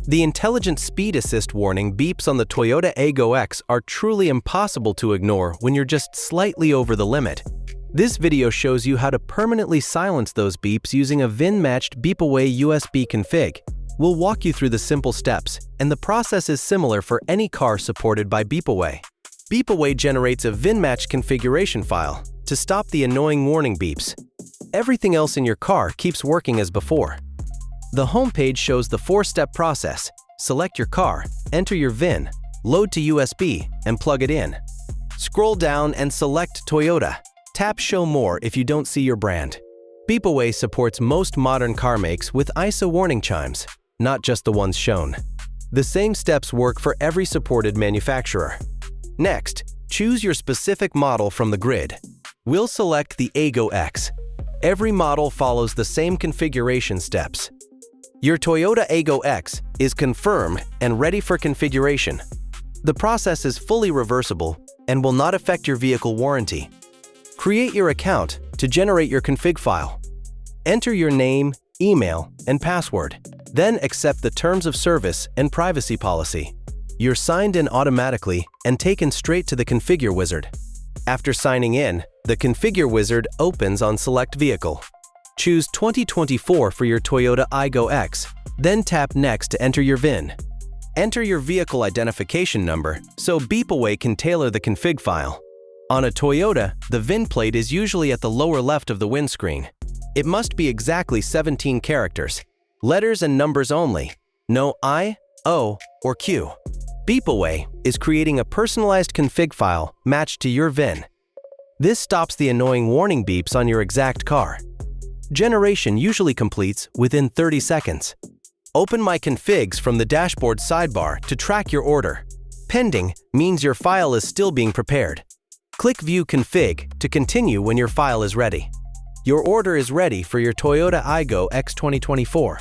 The intelligent speed assist warning beeps on the Toyota Aygo X are truly impossible to ignore when you're just slightly over the limit. This video shows you how to permanently silence those beeps using a VIN-matched beep-away USB config. We'll walk you through the simple steps, and the process is similar for any car supported by beep-away. Beep-away generates a VIN-matched configuration file to stop the annoying warning beeps. Everything else in your car keeps working as before. The homepage shows the 4-step process. Select your car, enter your VIN, load to USB, and plug it in. Scroll down and select Toyota. Tap Show More if you don't see your brand. Beep-away supports most modern car makes with ISO warning chimes, not just the ones shown. The same steps work for every supported manufacturer. Next, choose your specific model from the grid. We'll select the Aygo X. Every model follows the same configuration steps. Your Toyota Aygo X is confirmed and ready for configuration. The process is fully reversible and will not affect your vehicle warranty. Create your account to generate your config file. Enter your name, email, and password. Then accept the terms of service and privacy policy. You're signed in automatically and taken straight to the Configure wizard. After signing in, the Configure wizard opens on Select Vehicle. Choose 2024 for your Toyota Aygo X, then tap Next to enter your VIN. Enter your vehicle identification number so beep-away can tailor the config file. On a Toyota, the VIN plate is usually at the lower left of the windscreen. It must be exactly 17 characters, letters and numbers only, no I, O, or Q. Beep-away is creating a personalized config file matched to your VIN. This stops the annoying warning beeps on your exact car. Generation usually completes within 30 seconds. Open My Configs from the dashboard sidebar to track your order. Pending means your file is still being prepared. Click View Config to continue when your file is ready. Your order is ready for your Toyota Aygo X 2024.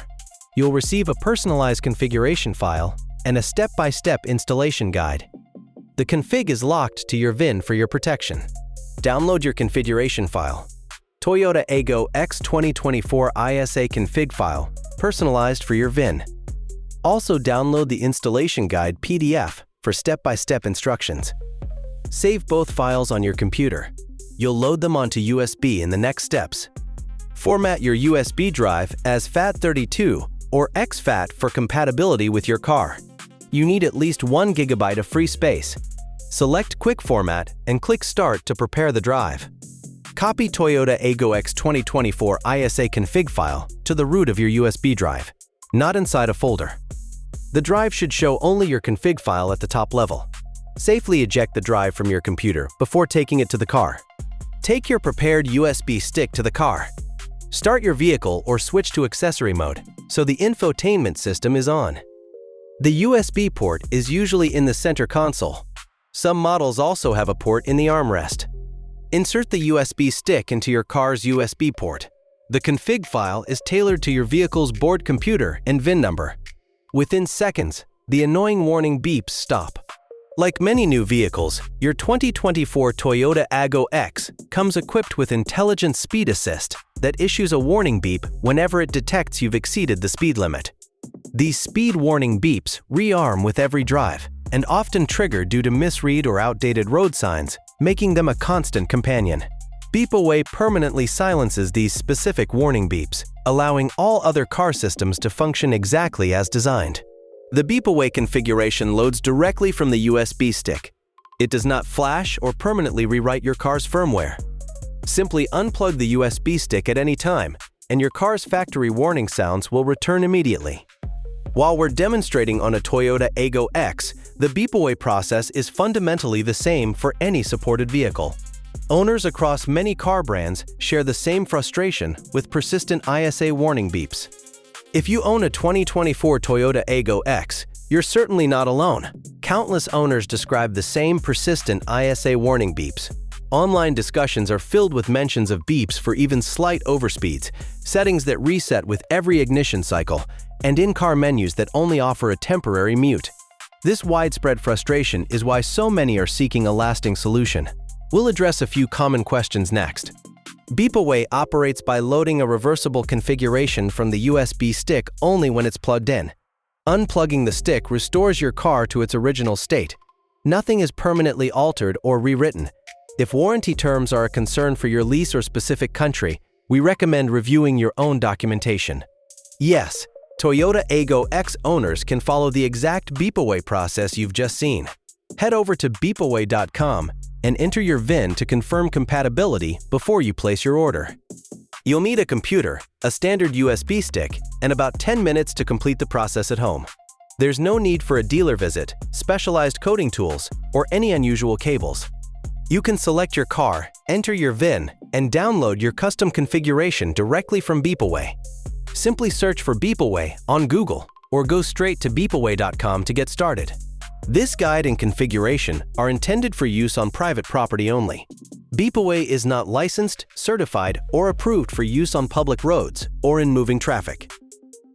You'll receive a personalized configuration file and a step-by-step installation guide. The config is locked to your VIN for your protection. Download your configuration file. Toyota Aygo X 2024 ISA config file, personalized for your VIN. Also download the installation guide PDF for step-by-step instructions. Save both files on your computer. You'll load them onto USB in the next steps. Format your USB drive as FAT32 or exFAT for compatibility with your car. You need at least 1 GB of free space. Select Quick Format and click Start to prepare the drive. Copy Toyota Aygo X 2024 ISA config file to the root of your USB drive, not inside a folder. The drive should show only your config file at the top level. Safely eject the drive from your computer before taking it to the car. Take your prepared USB stick to the car. Start your vehicle or switch to accessory mode so the infotainment system is on. The USB port is usually in the center console. Some models also have a port in the armrest. Insert the USB stick into your car's USB port. The config file is tailored to your vehicle's board computer and VIN number. Within seconds, the annoying warning beeps stop. Like many new vehicles, your 2024 Toyota Aygo X comes equipped with intelligent speed assist that issues a warning beep whenever it detects you've exceeded the speed limit. These speed warning beeps rearm with every drive and often trigger due to misread or outdated road signs, making them a constant companion. Beep-away permanently silences these specific warning beeps, allowing all other car systems to function exactly as designed. The beep-away configuration loads directly from the USB stick. It does not flash or permanently rewrite your car's firmware. Simply unplug the USB stick at any time, and your car's factory warning sounds will return immediately. While we're demonstrating on a Toyota Aygo X, the beep-away process is fundamentally the same for any supported vehicle. Owners across many car brands share the same frustration with persistent ISA warning beeps. If you own a 2024 Toyota Aygo X, you're certainly not alone. Countless owners describe the same persistent ISA warning beeps. Online discussions are filled with mentions of beeps for even slight overspeeds, settings that reset with every ignition cycle, and in-car menus that only offer a temporary mute. This widespread frustration is why so many are seeking a lasting solution. We'll address a few common questions next. Beep-away operates by loading a reversible configuration from the USB stick only when it's plugged in. Unplugging the stick restores your car to its original state. Nothing is permanently altered or rewritten. If warranty terms are a concern for your lease or specific country, we recommend reviewing your own documentation. Yes, Toyota Aygo X owners can follow the exact beep-away process you've just seen. Head over to beepaway.com and enter your VIN to confirm compatibility before you place your order. You'll need a computer, a standard USB stick, and about 10 minutes to complete the process at home. There's no need for a dealer visit, specialized coding tools, or any unusual cables. You can select your car, enter your VIN, and download your custom configuration directly from Beepaway. Simply search for Beepaway on Google or go straight to beepaway.com to get started. This guide and configuration are intended for use on private property only. Beepaway is not licensed, certified, or approved for use on public roads or in moving traffic.